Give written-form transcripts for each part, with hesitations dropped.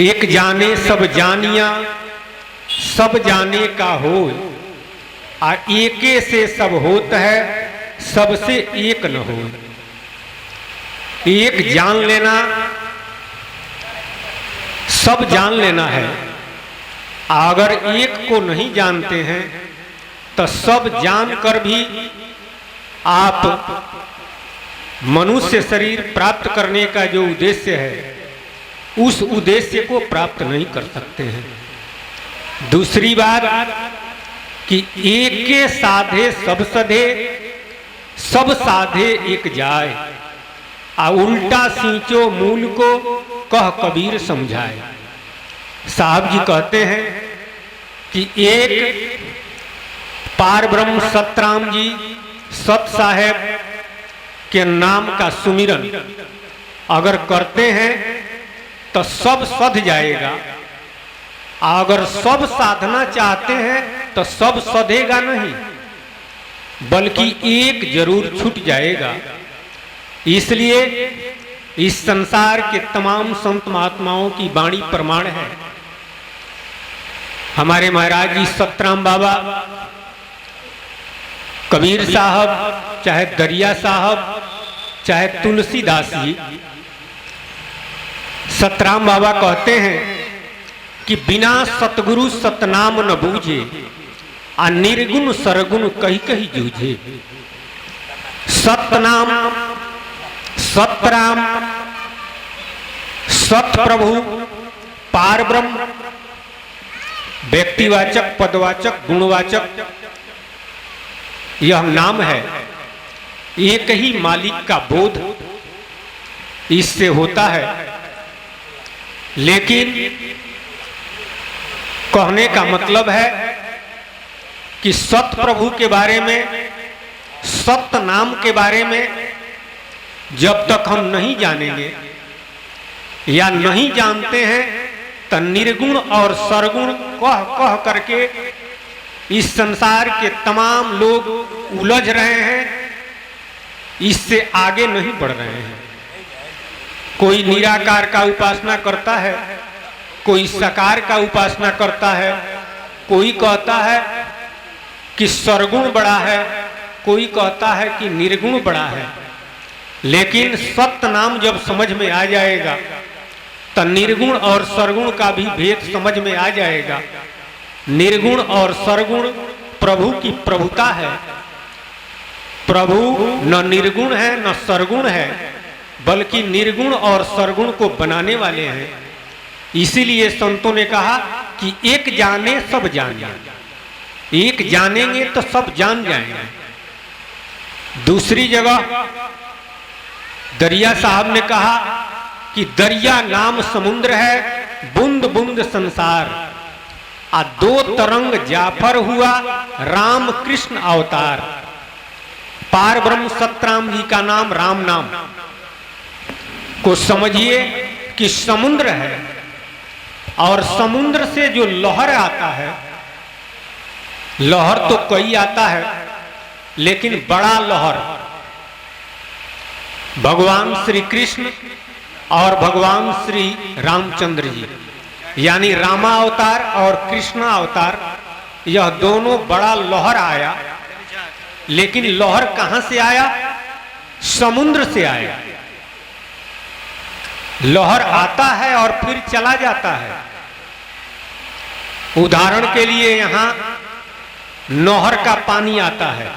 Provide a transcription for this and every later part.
एक जाने सब जानिया, सब जाने का हो, आ एके से सब होत है, सबसे एक न हो। एक जान लेना, सब जान लेना है। अगर एक को नहीं जानते हैं तो सब जानकर भी आप मनुष्य शरीर प्राप्त करने का जो उद्देश्य है उस उद्देश्य को प्राप्त नहीं कर सकते हैं। दूसरी बात कि एक के साधे सब सधे, सब साधे एक जाए, आ उल्टा सींचो मूल को कह कबीर समझाए। साहब जी कहते हैं कि एक पार ब्रह्म सतराम जी सत साहेब के नाम का सुमिरन अगर करते हैं तो सब सध जाएगा। अगर सब साधना चाहते हैं तो सब सधेगा नहीं, बल्कि एक जरूर छूट जाएगा। इसलिए इस संसार के तमाम संत महात्माओं की वाणी प्रमाण है। हमारे महाराज जी सतराम बाबा, कबीर साहब, चाहे दरिया साहब, चाहे तुलसीदास जी, सतराम बाबा कहते हैं कि बिना सतगुरु सतनाम न बूझे, आ निर्गुण सरगुण कही कही जूझे। सतनाम, सतराम, सत प्रभु, पार ब्रह्म, व्यक्तिवाचक, पदवाचक, गुणवाचक यह नाम है। एक ही मालिक का बोध इससे होता है। लेकिन कहने का मतलब है कि सत प्रभु के बारे में, सत नाम के बारे में जब तक हम नहीं जानेंगे या नहीं जानते हैं तो निर्गुण और सरगुण कह कह करके इस संसार के तमाम लोग उलझ रहे हैं, इससे आगे नहीं बढ़ रहे हैं। कोई निराकार का उपासना करता है, कोई साकार का उपासना करता है, कोई कहता है कि सरगुण बड़ा है, कोई कहता है कि निर्गुण बड़ा है। लेकिन सत्य नाम जब समझ में आ जाएगा तो निर्गुण और सरगुण का भी भेद समझ में आ जाएगा। निर्गुण और सरगुण प्रभु की प्रभुता है। प्रभु न निर्गुण है न सरगुण है, बल्कि निर्गुण और सरगुण को बनाने वाले हैं। इसीलिए संतों ने कहा कि एक जाने सब जाने, एक जानेंगे तो सब जान जाएंगे। दूसरी जगह दरिया साहब ने कहा कि दरिया नाम समुद्र है, बूंद बूंद संसार, आ दो तरंग जाफर हुआ राम कृष्ण अवतार। पार ब्रह्म सतराम जी का नाम राम नाम को समझिए कि समुद्र है, और समुद्र से जो लहर आता है, लहर तो कई आता है, लेकिन बड़ा लहर भगवान श्री कृष्ण और भगवान श्री रामचंद्र जी, यानी रामा अवतार और कृष्णा अवतार, यह दोनों बड़ा लहर आया। लेकिन लहर कहां से आया? समुद्र से आया। लहर आता है और फिर चला जाता है। उदाहरण के लिए यहां नहर का पानी आता है,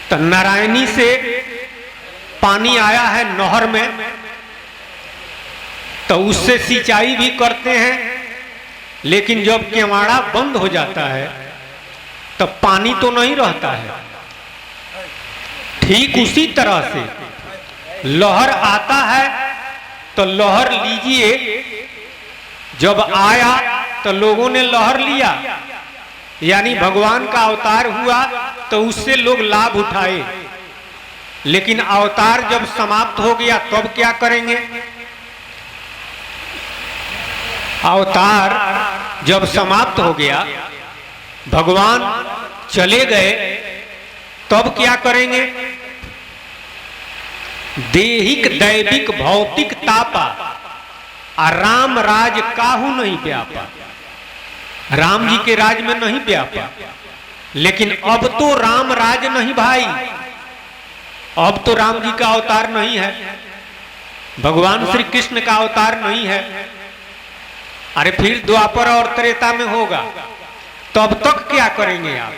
तो नारायणी से पानी आया है नहर में, तो उससे सिंचाई भी करते हैं। लेकिन जब केवाड़ा बंद हो जाता है तो पानी तो नहीं रहता है। ठीक उसी तरह से लहर आता है तो लहर लीजिए, जब आया तो लोगों ने लहर लिया, यानी भगवान का अवतार हुआ तो उससे लोग लाभ उठाए। लेकिन अवतार जब समाप्त हो गया तब क्या करेंगे? अवतार जब समाप्त हो गया, भगवान चले गए, तब क्या करेंगे? देहिक दैविक भौतिक तापा और राम राज काहू नहीं व्यापा, राम जी के राज में नहीं व्यापा। लेकिन अब तो राम राज नहीं भाई, अब तो राम जी का अवतार नहीं है, भगवान श्री कृष्ण का अवतार नहीं है। अरे फिर द्वापर और त्रेता में होगा, तब तक क्या करेंगे आप?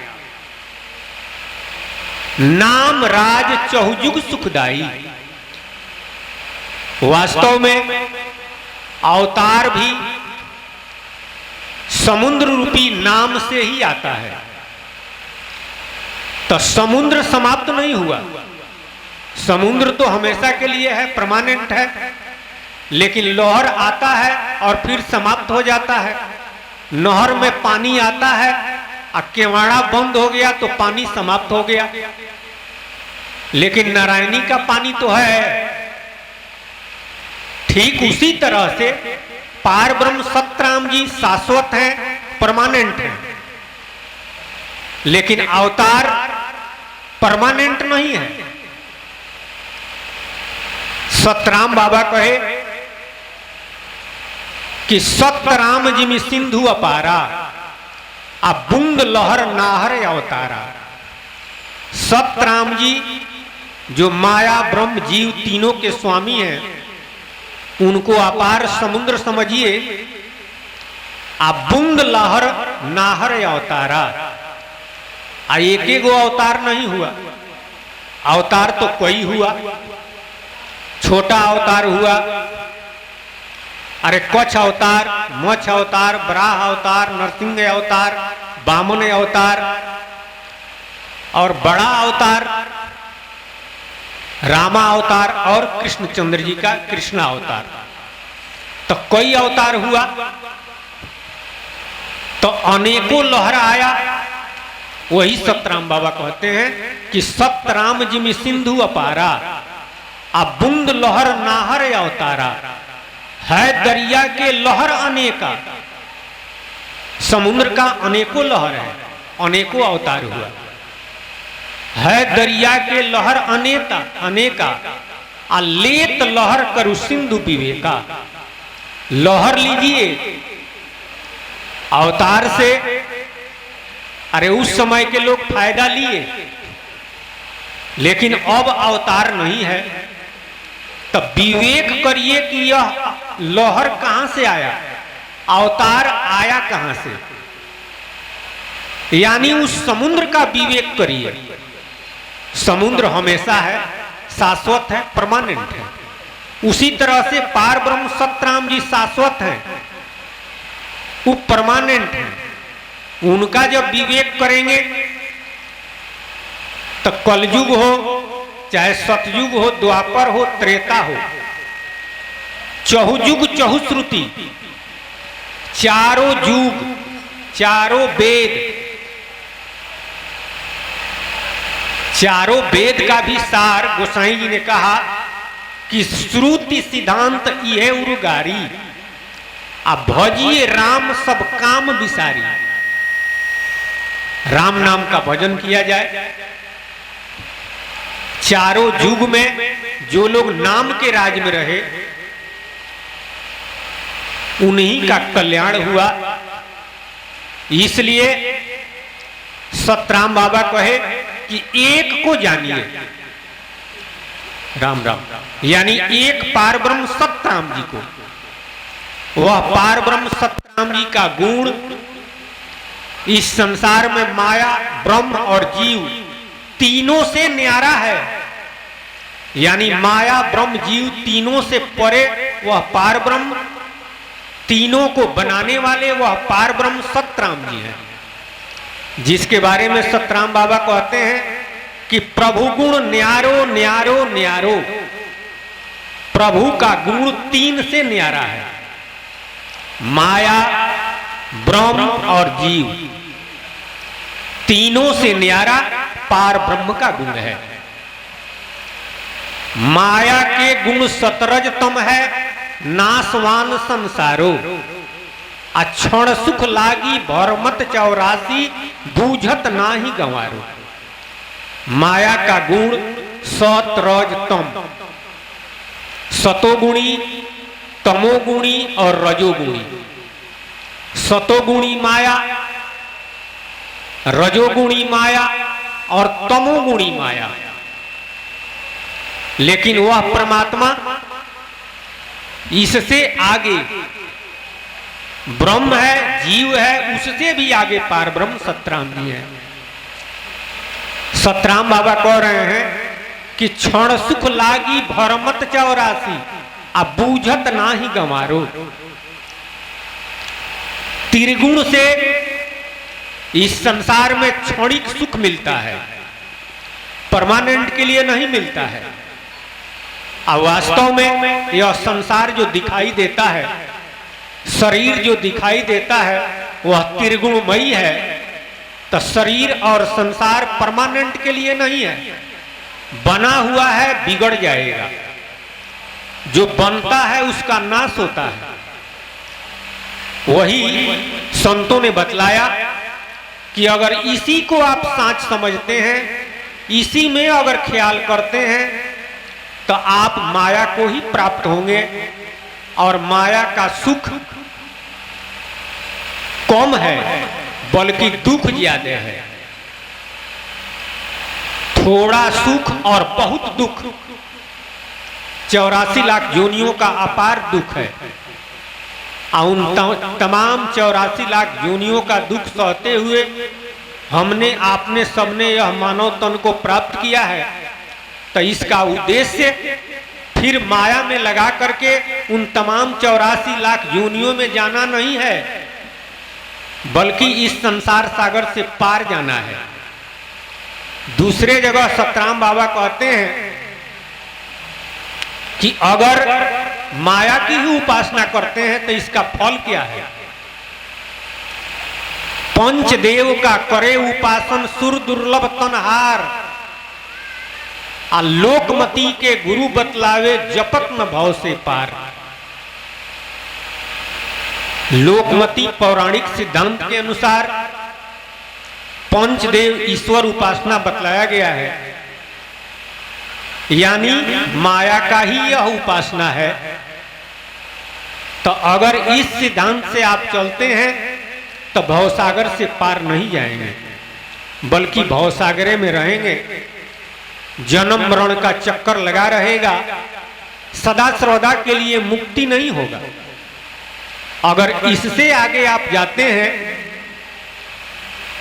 नाम राज चहुजुग सुखदाई। वास्तव में अवतार भी समुद्र रूपी नाम से ही आता है। तो समुद्र समाप्त नहीं हुआ, समुद्र तो हमेशा के लिए है, परमानेंट है। लेकिन लहर आता है और फिर समाप्त हो जाता है। नहर में पानी आता है और केवाड़ा बंद हो गया तो पानी समाप्त हो गया। लेकिन नारायणी का पानी तो है। ठीक उसी तरह से पार ब्रह्म सतराम जी शाश्वत हैं, परमानेंट हैं। लेकिन अवतार परमानेंट नहीं है। सतराम बाबा कहे कि सतराम जिमि सिंधु अपारा, आ बूंद लहर नाहर अवतारा। सतराम जी जो माया ब्रह्म जीव तीनों के स्वामी हैं, उनको अपार समुद्र समझिए। आ बूंद लहर नाहर अवतारा। आ एक गो अवतार नहीं हुआ, अवतार तो कई हुआ। छोटा अवतार हुआ, अरे कच्छ अवतार, मच्छ अवतार, बराह अवतार, नरसिंह अवतार, वामन अवतार, और बड़ा अवतार रामा अवतार और कृष्णचंद्र जी का कृष्णा अवतार। तो कई अवतार हुआ, तो अनेकों लहर आया। वही सतराम बाबा कहते हैं कि सतराम जिमि सिंधु अपारा, आ बूंद लहर नाहर अवतारा। है दरिया के लहर अनेका, समुद्र का अनेकों लहर है, अनेकों अवतार हुआ। है दरिया के लहर अनेका अनेका, आ लेत लहर करु सिंधु विवेका। लहर लीजिए अवतार से। अरे उस समय के लोग फायदा लिए, लेकिन अब अवतार नहीं है। तब विवेक करिए कि यह लहर कहां से आया, अवतार आया कहां से। यानी उस समुद्र का विवेक करिए। समुद्र हमेशा है, शाश्वत है, परमानेंट है। उसी तरह से पार ब्रह्म सतराम जी शाश्वत है, वो परमानेंट है। उनका जब विवेक करेंगे तो कलयुग हो चाहे सतयुग हो, द्वापर हो, त्रेता हो, चहुजुग चहुश्रुति, चारों युग, चारों वेद, चारों वेद का भी सार गोसाई जी ने कहा कि श्रुति सिद्धांत यह उर्गारी, अब भजिए राम सब काम विसारी। राम नाम का भजन किया जाए। चारों युग में जो लोग नाम के राज में रहे, उन्हीं का कल्याण हुआ। इसलिए सतराम बाबा कहे कि एक को जानिए, राम राम, यानी एक पार ब्रह्म सतराम जी को। वह पार ब्रह्म सतराम जी का गुण इस संसार में माया ब्रह्म और जीव तीनों से न्यारा है। यानी माया ब्रह्म जीव तीनों से परे वह पार ब्रह्म, तीनों को बनाने वाले वह पार ब्रह्म सतराम जी हैं, जिसके बारे में सतराम बाबा कहते हैं कि प्रभु गुण न्यारो न्यारो न्यारो। प्रभु का गुण तीन से न्यारा है, माया ब्रह्म और जीव, तीनों से न्यारा पार ब्रह्म का गुण है। माया के गुण सतरजतम है, नासवान संसारो। अक्षण सुख लागी भरमत 84, बूझत नाही गंवारो। माया का गुण सतरजतम, सतोगुणी तमोगुणी और रजोगुणी। सतोगुणी माया, रजोगुणी माया और तमोगुणी माया। लेकिन वह परमात्मा इससे आगे ब्रह्म है, जीव है, उससे भी आगे पार ब्रह्म सतराम भी है। सतराम बाबा कह रहे हैं कि क्षण सुख लागी भरमत 84, अब बूझत ना ही गंवारो। त्रिगुण से इस संसार में क्षणिक सुख मिलता है, परमानेंट के लिए नहीं मिलता है। और वास्तव में यह संसार जो दिखाई देता है, शरीर जो दिखाई देता है, वह त्रिगुणमयी है। तो शरीर और संसार परमानेंट के लिए नहीं है, बना हुआ है, बिगड़ जाएगा। जो बनता है उसका नाश होता है। वही संतों ने बतलाया कि अगर इसी को आप साच समझते हैं, इसी में अगर ख्याल करते हैं, तो आप माया को ही प्राप्त होंगे। और माया का सुख कम है, बल्कि दुख ज्यादा है। थोड़ा सुख और बहुत दुख, 84 लाख योनियों का अपार दुख है। उन तमाम 84 लाख योनियों का दुख सहते हुए हमने, आपने, सबने यह मानव तन को प्राप्त किया है। तो इसका उद्देश्य फिर माया में लगा करके उन तमाम 84 लाख योनियों में जाना नहीं है, बल्कि इस संसार सागर से पार जाना है। दूसरे जगह सतराम बाबा कहते हैं कि अगर माया की ही उपासना करते हैं तो इसका फल क्या है। पंचदेव का करे उपासन सुर दुर्लभ तनहार, लोकमती के गुरु बतलावे जपत न भव से पार। लोकमती पौराणिक सिद्धांत के अनुसार पंचदेव ईश्वर उपासना बतलाया गया है, यानी माया का ही यह उपासना है। तो अगर इस सिद्धांत से आप चलते हैं तो भवसागर से पार नहीं जाएंगे, बल्कि भवसागरे में रहेंगे। जन्म मरण का चक्कर लगा रहेगा, सदा सर्वदा के लिए मुक्ति नहीं होगा। अगर इससे आगे आप जाते हैं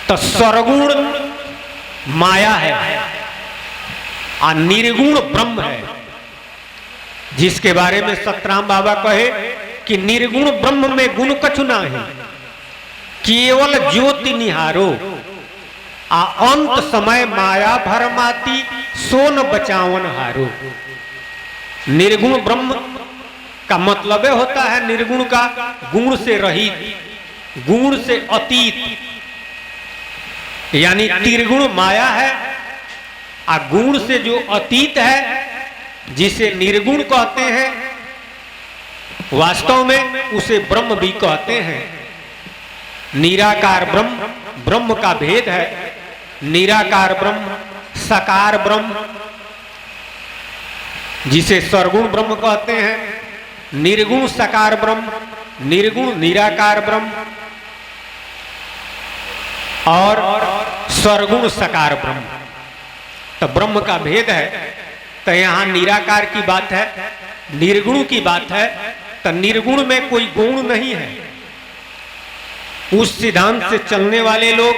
तो सरगुण माया है और निर्गुण ब्रह्म है, जिसके बारे में सतराम बाबा कहे कि निर्गुण ब्रह्म में गुण कछु नाही, केवल ज्योति निहारो। अंत समय माया भरमाती, सोन बचावन हारो। निर्गुण ब्रह्म का मतलब होता है निर्गुण का गुण से रहित, गुण से अतीत, यानी त्रिगुण माया है। गुण से जो अतीत है, जिसे निर्गुण कहते हैं, वास्तव में उसे ब्रह्म भी कहते हैं। निराकार ब्रह्म, ब्रह्म का भेद है। निराकार ब्रह्म, साकार ब्रह्म, जिसे सरगुण ब्रह्म कहते हैं, निर्गुण साकार ब्रह्म, निर्गुण निराकार ब्रह्म और सरगुण साकार ब्रह्म। तो ब्रह्म का भेद है। तो यहाँ निराकार की बात है, निर्गुण की बात है। तो निर्गुण में कोई गुण नहीं है। उस सिद्धांत से चलने वाले लोग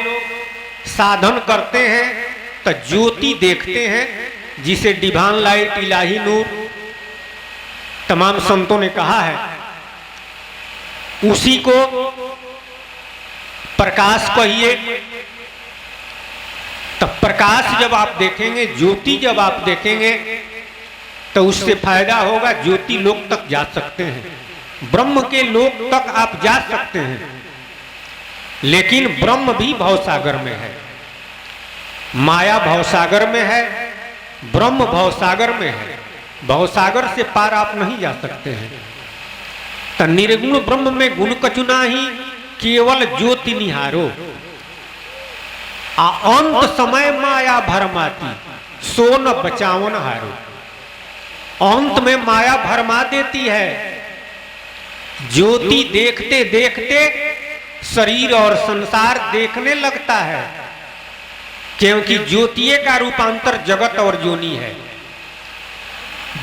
साधन करते हैं तो ज्योति देखते हैं, जिसे डिवाइन लाइट, इलाही नूर, तमाम संतों ने कहा है। उसी को प्रकाश कहिए। तो प्रकाश जब आप देखेंगे, ज्योति जब आप देखेंगे, तो उससे फायदा होगा। ज्योति लोक तक जा सकते हैं, ब्रह्म के लोक तक आप जा सकते हैं, लेकिन ब्रह्म भी भवसागर में है। माया भवसागर में है, ब्रह्म भवसागर में है। भवसागर से पार आप नहीं जा सकते हैं। तो निर्गुण ब्रह्म में गुण कछु नाही, केवल ज्योति निहारो। अंत समय माया भरमाती, सोन बचावन हारो। अंत में माया भरमा देती है, ज्योति देखते देखते शरीर और संसार देखने लगता है, क्योंकि ज्योति का रूपांतर जगत और जोनी है।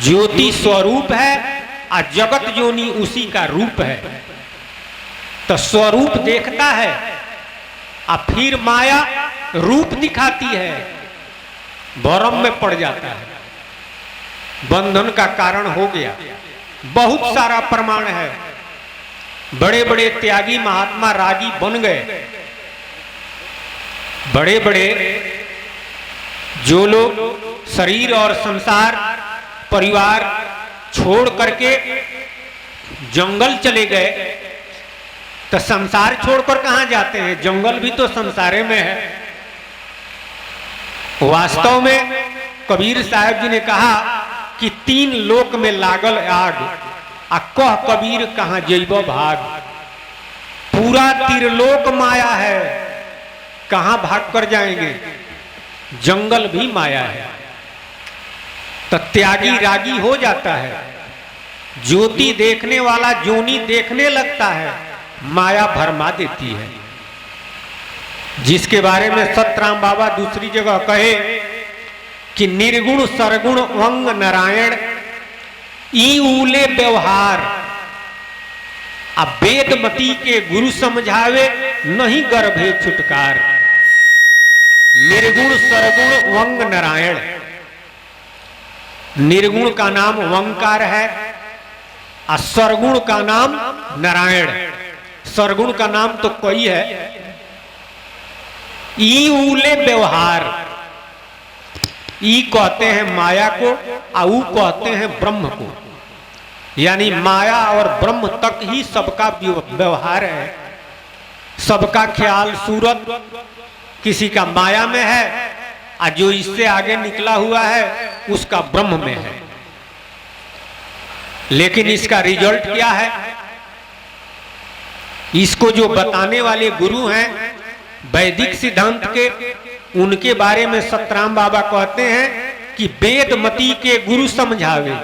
ज्योति स्वरूप है और जगत जोनी उसी का रूप है। तो स्वरूप देखता है और फिर माया रूप दिखाती है, भ्रम में पड़ जाता है, बंधन का कारण हो गया। बहुत सारा प्रमाण है, बड़े बड़े त्यागी महात्मा रागी बन गए। बड़े बड़े जो लोग शरीर और संसार परिवार छोड़ करके जंगल चले गए, तो संसार छोड़कर कहां जाते हैं? जंगल भी तो संसारे में है। वास्तव में कबीर साहब जी ने कहा कि 3 लोक में लागल आग, आ कह कबीर कहां जइबो भाग। पूरा त्रिलोक माया है, कहां भाग कर जाएंगे? जंगल भी माया है। तो त्यागी रागी हो जाता है, ज्योति देखने वाला जोनी देखने लगता है, माया भरमा देती है। जिसके बारे में सतराम बाबा दूसरी जगह कहे कि निर्गुण सरगुण वंग नारायण ई उले व्यवहार, अब वेदमती के गुरु समझावे नहीं गर्भे छुटकार। निर्गुण सरगुण वंग नारायण, निर्गुण का नाम वंकार है और सरगुण का नाम नारायण। सरगुण का नाम तो कोई है। ई उले व्यवहार, ई कहते हैं माया को, आऊ कहते हैं ब्रह्म को। यानी माया और ब्रह्म तक ही सबका व्यवहार है। सबका ख्याल सूरत किसी का माया में है और जो इससे आगे निकला हुआ है उसका ब्रह्म में है। लेकिन इसका रिजल्ट क्या है? इसको जो बताने वाले गुरु हैं वैदिक सिद्धांत के, उनके बारे में सतराम बाबा कहते हैं कि वेदमती के गुरु समझावे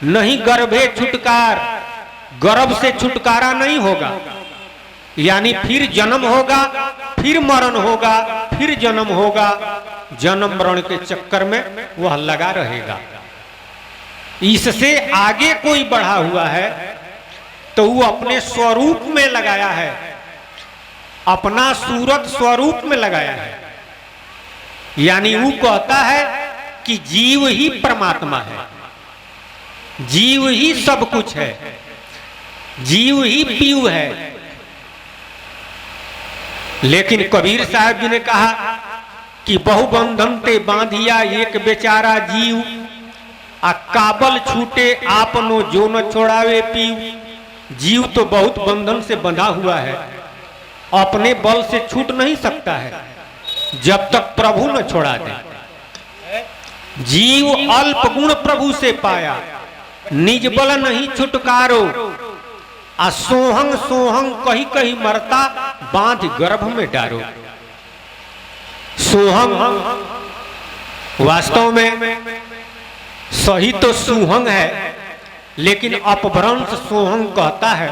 नहीं गर्भे छुटकार। गर्भ से छुटकारा नहीं होगा, यानी फिर जन्म होगा, फिर मरण होगा, फिर जन्म होगा। जन्म मरण के चक्कर में वह लगा रहेगा। इससे आगे कोई बढ़ा हुआ है तो वो अपने स्वरूप में लगाया है, अपना सूरत स्वरूप में लगाया है। यानी वो कहता है कि जीव ही परमात्मा है, जीव ही सब कुछ है, जीव ही पीयू है। लेकिन कबीर साहब जी ने कहा कि बहुबंधन ते बांधिया एक बेचारा जीव, आ काबल छूटे आपनो जो न छोड़ावे पीव। जीव तो बहुत बंधन से बंधा हुआ है, अपने बल से छूट नहीं सकता है जब तक प्रभु न छोड़ा दे। जीव अल्प गुण प्रभु से पाया, निज बल नहीं छुटकारो। आ सोहंग सोहंग कही कही मरता, बांध गर्भ में डारो। सोहंग वास्तव में सही तो सुहंग है, लेकिन अपभ्रंश सोहंग कहता है,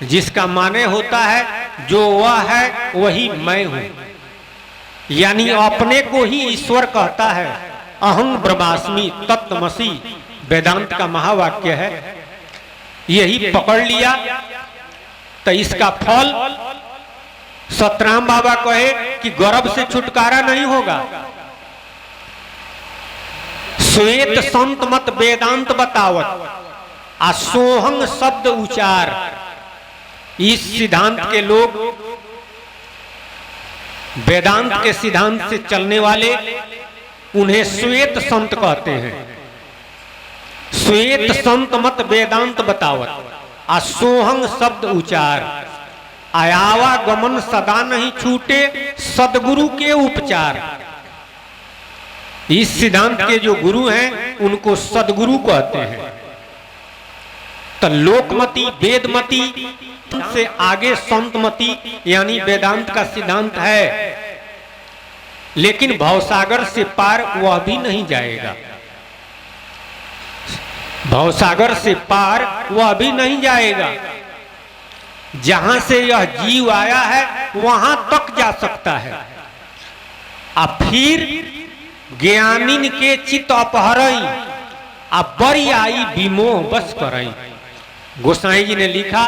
जिसका माने होता है जो वह है वही मैं हूं। यानी अपने को ही ईश्वर कहता है। अहं ब्रह्मास्मि तत्त्वमसि वेदांत का महावाक्य है। यही पकड़ लिया तो इसका फल सतराम बाबा कहे कि गर्भ से छुटकारा नहीं होगा। श्वेत संत मत वेदांत बतावत आ सोहंग शब्द उचार। इस सिद्धांत के लोग, वेदांत के सिद्धांत से चलने वाले, उन्हें श्वेत संत कहते हैं। श्वेत संत मत वेदांत बतावत आ सोहंग शब्द उचार। आयावागमन सदा नहीं छूटे सदगुरु के उपचार। इस सिद्धांत के जो गुरु हैं उनको सदगुरु कहते हैं। तो लोकमति वेदमति से आगे संतमति यानी वेदांत का सिद्धांत है, लेकिन भवसागर से पार वह भी नहीं जाएगा। भवसागर से पार वह भी नहीं जाएगा। जहां से यह जीव आया है वहां तक जा सकता है। अब फिर ज्ञानिन के चित अपहरई अब बड़ी आई विमोह बस करई। गोसाई जी ने लिखा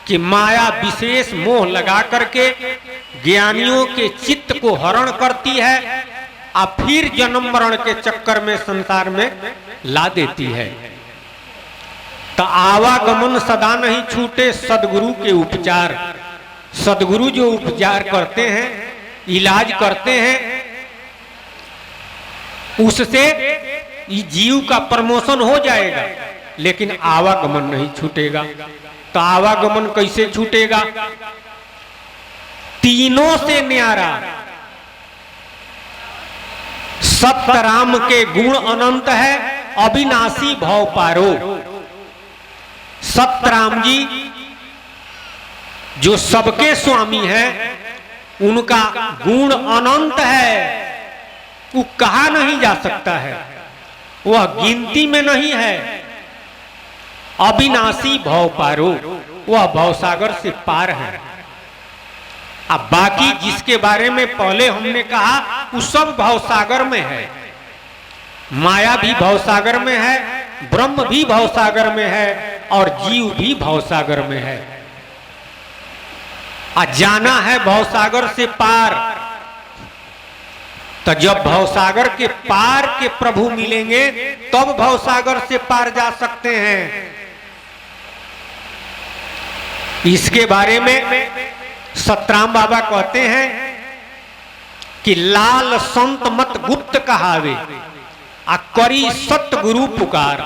कि माया विशेष मोह लगा करके ज्ञानियों के चित्त को हरण करती है और फिर जन्म मरण के चक्कर में संसार में ला देती है। तो आवागमन सदा नहीं छूटे सदगुरु के उपचार। सदगुरु जो उपचार करते हैं, इलाज करते हैं, उससे जीव का प्रमोशन हो जाएगा, लेकिन आवागमन नहीं छूटेगा। तो आवागमन कैसे छूटेगा? तीनों से न्यारा सतराम के गुण अनंत है, अविनाशी भव पारो। सतराम जी जो सबके स्वामी हैं, उनका गुण अनंत है, वो कहा नहीं जा सकता है, वह गिनती में नहीं है। अविनाशी भव पारो, वह भवसागर से पार है। अब बाकी जिसके बारे में पहले हमने कहा वो सब भवसागर में है। माया भी भवसागर में है, ब्रह्म भी भवसागर में है और जीव भी भवसागर में है। जाना है भवसागर से पार। तो जब भवसागर के पार के प्रभु मिलेंगे तब भवसागर से पार जा सकते हैं। इसके बारे में सतराम बाबा कहते हैं कि लाल संत मत गुप्त कहावे आ करी सतगुरु पुकार।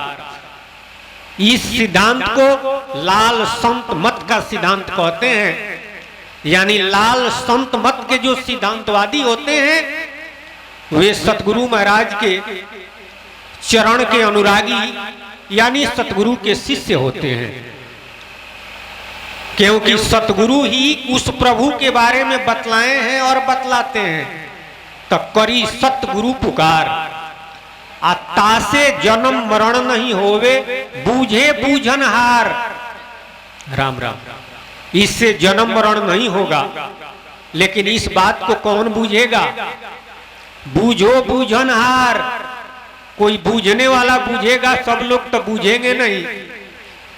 इस सिद्धांत को लाल संत मत का सिद्धांत कहते हैं। यानी लाल संत मत के जो सिद्धांतवादी होते हैं वे सतगुरु महाराज के चरण के अनुरागी यानी सतगुरु के शिष्य होते हैं, क्योंकि सतगुरु ही उस प्रभु के बारे में बतलाए हैं और बतलाते हैं। तो करी सतगुरु पुकार तासे जन्म मरण नहीं होवे, बूझे बूझनहार। राम राम। इससे जन्म मरण नहीं होगा, लेकिन इस बात को कौन बूझेगा? बूझो बूझनहार। कोई बूझने वाला बूझेगा, सब लोग तो बूझेंगे नहीं।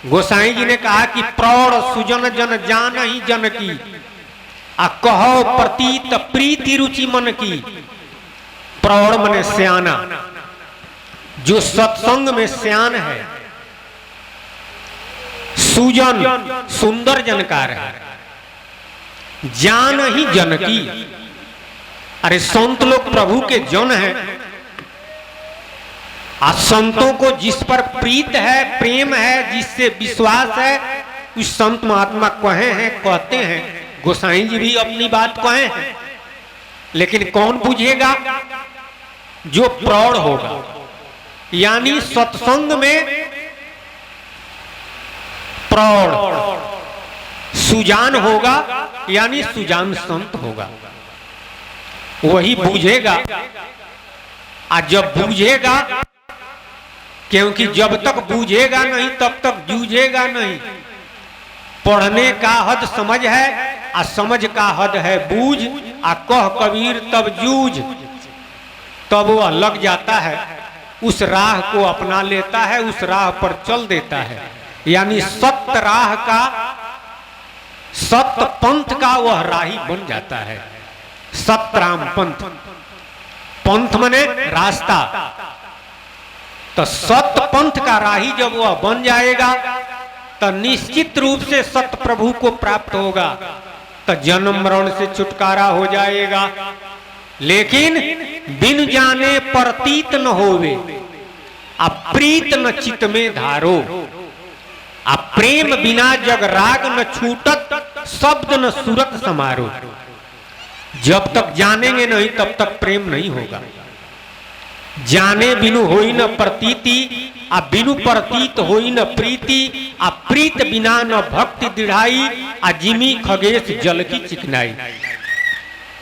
गोसाई जी ने कहा कि प्रौढ़ सुजन जन जान ही जन की आ कहो प्रतीत प्रीति रुचि मन की। प्रौढ़ मने सियाना, जो सत्संग में सियान है। सुजन सुंदर जनकार है, जान ही जन की। अरे संत लोग प्रभु के जन हैं। संतों को जिस पर प्रीत है, प्रेम है, जिससे विश्वास है, उस संत महात्मा कहे हैं, कहते हैं। गोसाई जी भी अपनी बात कहे हैं, लेकिन कौन बुझेगा? जो प्रौढ़ होगा, यानी सत्संग में प्रौढ़ सुजान होगा, यानी सुजान संत होगा, वही बूझेगा। और जब बूझेगा, क्योंकि जब तक बूझेगा नहीं तब तक जूझेगा नहीं। पढ़ने का हद समझ है और समझ का हद है बूझ। आ कह कबीर तब जूझ, तब वह लग जाता है, उस राह को अपना लेता है, उस राह पर चल देता है। यानी सत्य राह का, सत्य पंथ का वह राही बन जाता है। सतराम पंथ, पंथ मने रास्ता। तो सत्य पंथ का राही जब वह बन जाएगा तो निश्चित रूप से सत्य प्रभु को प्राप्त होगा, तो जन्म मरण से छुटकारा हो जाएगा। लेकिन बिन जाने प्रतीत न होवे, अप्रीत न चित में धारो। प्रेम बिना जग राग न छूटत, शब्द न सूरत समारो। जब तक जानेंगे नहीं तब तक प्रेम नहीं होगा। जाने बिनु होई न प्रतीति, आ बिनु प्रतीत होई न प्रीति, आ प्रीत बिना न भक्ति दृढ़ाई, आ जिमी खगेश जल की चिकनाई।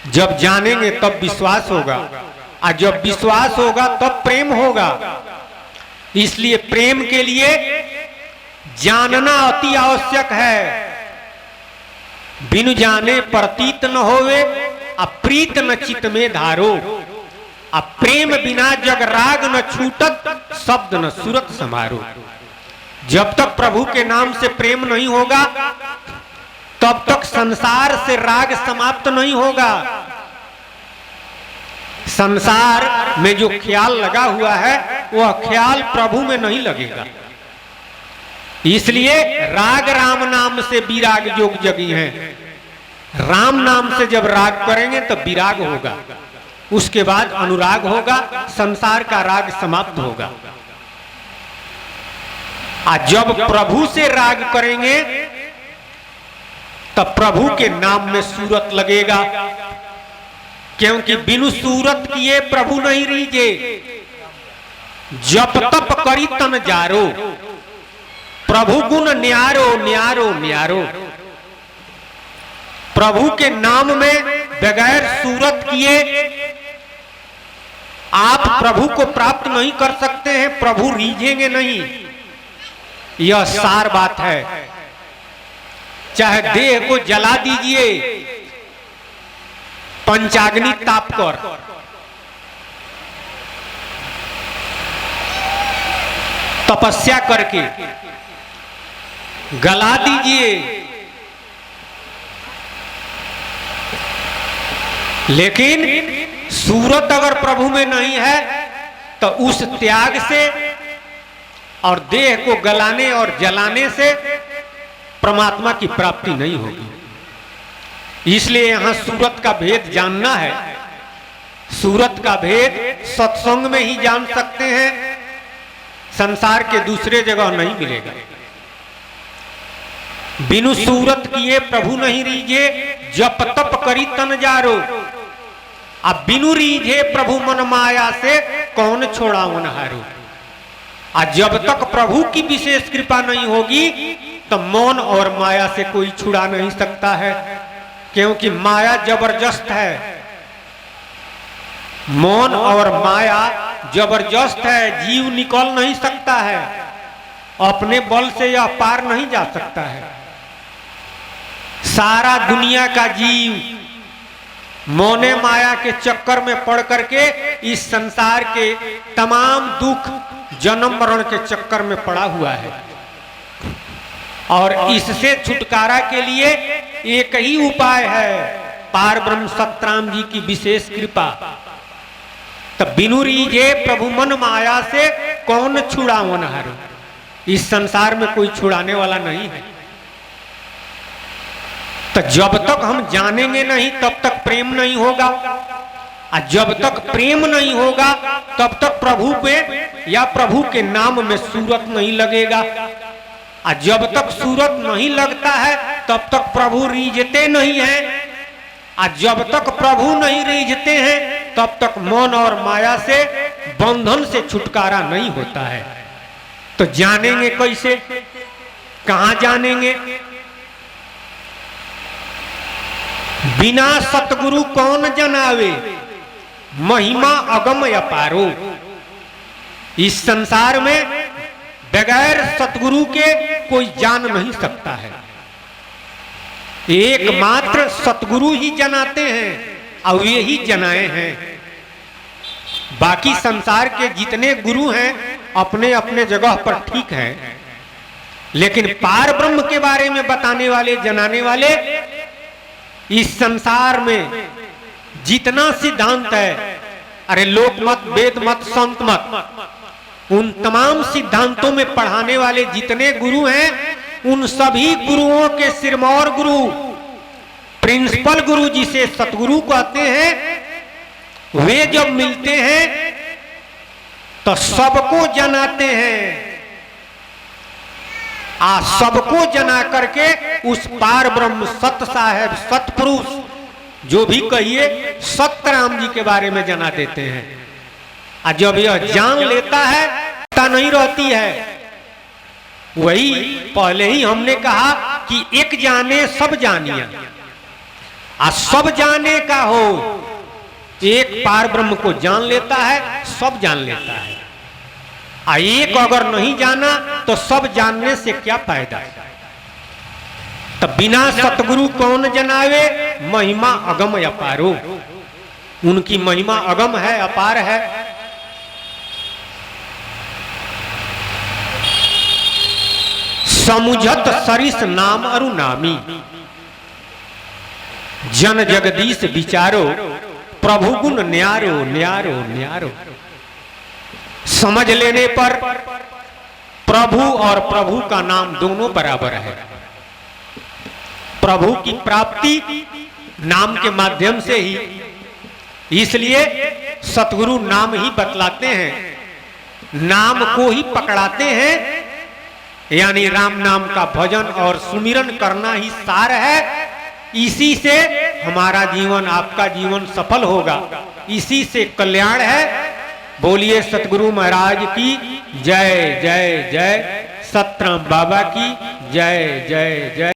जब जानेंगे तब विश्वास होगा, और जब विश्वास होगा तब प्रेम होगा। इसलिए प्रेम के लिए जानना अति आवश्यक है। बिनु जाने प्रतीत न होवे, अप्रीत न चित में धारो, अब प्रेम बिना जग राग न छूटत, शब्द न सूरत समारो। जब तक प्रभु के नाम से प्रेम नहीं होगा तब तक संसार से राग समाप्त नहीं होगा। संसार में जो ख्याल लगा हुआ है वह ख्याल प्रभु में नहीं लगेगा। इसलिए राग राम नाम से विराग योग जगी है। राम नाम से जब राग करेंगे तब विराग होगा, उसके बाद अनुराग होगा, संसार का राग समाप्त होगा। आज जब प्रभु से राग करेंगे तब प्रभु के नाम में सूरत लगेगा, क्योंकि बिनु सूरत किए प्रभु नहीं रीजे। जप तप करी तन जारो, प्रभु गुण न्यारो न्यारो न्यारो। प्रभु के नाम में बगैर सूरत किए आप प्रभु को प्राप्त नहीं कर सकते हैं, प्रभु रीझेंगे नहीं। यह सार बात है। चाहे देह को जला दीजिए पंचाग्नि ताप कर, तपस्या करके गला दीजिए, लेकिन सूरत अगर प्रभु में नहीं है तो उस त्याग से और देह को गलाने और जलाने से परमात्मा की प्राप्ति नहीं होगी। इसलिए यहां सूरत का भेद जानना है। सूरत का भेद सत्संग में ही जान सकते हैं, संसार के दूसरे जगह नहीं मिलेगा। बिनु सूरत किए प्रभु नहीं रीझे, जप तप करी तन जारो। अब बिनु रीझे प्रभु मन माया से कौन छोड़ावन हारो। आज जब तक प्रभु की विशेष कृपा नहीं होगी तो मौन और माया से कोई छुड़ा नहीं सकता है, क्योंकि माया जबरदस्त है। मौन और माया जबरदस्त है, जीव निकल नहीं सकता है, अपने बल से यह पार नहीं जा सकता है। सारा दुनिया का जीव मौने माया के चक्कर में पड़ करके इस संसार के तमाम दुख जन्म मरण के चक्कर में पड़ा हुआ है, और इससे छुटकारा के लिए एक ही उपाय है, पार ब्रह्म सतराम जी की विशेष कृपा। तब बिनु रीझे प्रभु मन माया से कौन छुड़ावन हारो। इस संसार में कोई छुड़ाने वाला नहीं है। तो जब तक हम जानेंगे नहीं तब तक प्रेम नहीं होगा, और जब तक प्रेम नहीं होगा तब तक प्रभु पे या प्रभु के नाम में सूरत नहीं लगेगा, और जब तक सूरत नहीं लगता है तब तक प्रभु रीझते नहीं है, और जब तक प्रभु नहीं रीझते हैं तब तक मौन और माया से बंधन से छुटकारा नहीं होता है। तो जानेंगे कैसे, कहां जानेंगे? बिना सतगुरु कौन जनावे, महिमा अगम अपारो। इस संसार में बगैर सतगुरु के कोई जान नहीं सकता है। एकमात्र सतगुरु ही जनाते हैं और वे ही जनाए हैं। बाकी संसार के जितने गुरु हैं अपने अपने जगह पर ठीक हैं, लेकिन पार ब्रह्म के बारे में बताने वाले, जनाने वाले, इस संसार में जितना सिद्धांत है, अरे लोक मत, वेद मत, संत मत, उन तमाम सिद्धांतों में पढ़ाने वाले जितने गुरु हैं, उन सभी गुरुओं के सिरमौर गुरु, प्रिंसिपल गुरु जिसे सतगुरु कहते हैं, वे जब मिलते हैं तो सबको जनाते हैं। सबको जना करके उस पार ब्रह्म सत साहेब, सतपुरुष जो भी कहिए, सतराम जी के बारे में जना देते हैं। और जब यह जान लेता है पता नहीं रहती है। वही पहले ही हमने कहा कि एक जाने सब जानिया, और सब जाने का हो। एक पार ब्रह्म को जान लेता है, सब जान लेता है। एक अगर नहीं जाना तो सब जानने से क्या फायदा। तब बिना सतगुरु कौन जनावे, महिमा अगम अपारो। उनकी महिमा अगम है, अपार है। समुझत सरिस नाम अरु नामी, जन जगदीश विचारो, प्रभु गुण न्यारो न्यारो न्यारो। समझ लेने पर प्रभु और प्रभु का नाम दोनों बराबर है। प्रभु की प्राप्ति नाम के माध्यम से ही, इसलिए सतगुरु नाम ही बतलाते हैं, नाम को ही पकड़ाते हैं। यानी राम नाम का भजन और सुमिरन करना ही सार है। इसी से हमारा जीवन, आपका जीवन सफल होगा, इसी से कल्याण है। बोलिए सतगुरु महाराज की जय जय जय, सतराम बाबा की जय जय जय।